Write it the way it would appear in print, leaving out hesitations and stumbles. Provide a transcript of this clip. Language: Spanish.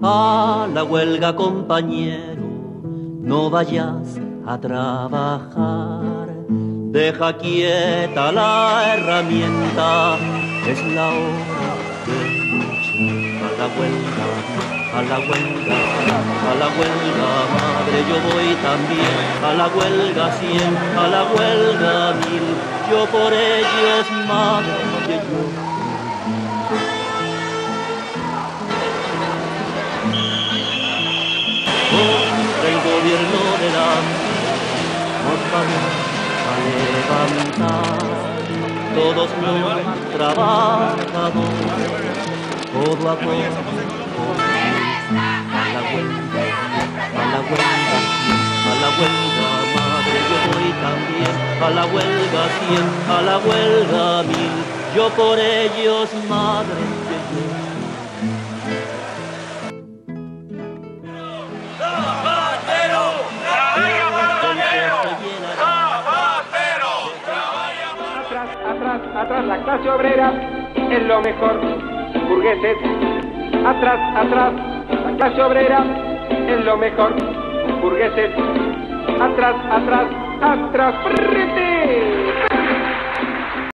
A la huelga, compañero, no vayas a trabajar. Deja quieta la herramienta, es la hora de luchar. A la huelga, a la huelga, a la huelga, madre, yo voy también. A la huelga 100, a la huelga 1000, yo por ellos, madre, que yo. Contra el gobierno del hambre nos vamos a levantar, todos los trabajadores, codo a codo, a la huelga, a la huelga, a la huelga, madre, yo voy también, a la huelga 100, a la huelga 1000, yo por ellos, madre, que yo. Atrás, la clase obrera es lo mejor, burgueses. Atrás, la clase obrera es lo mejor, burgueses. Atrás.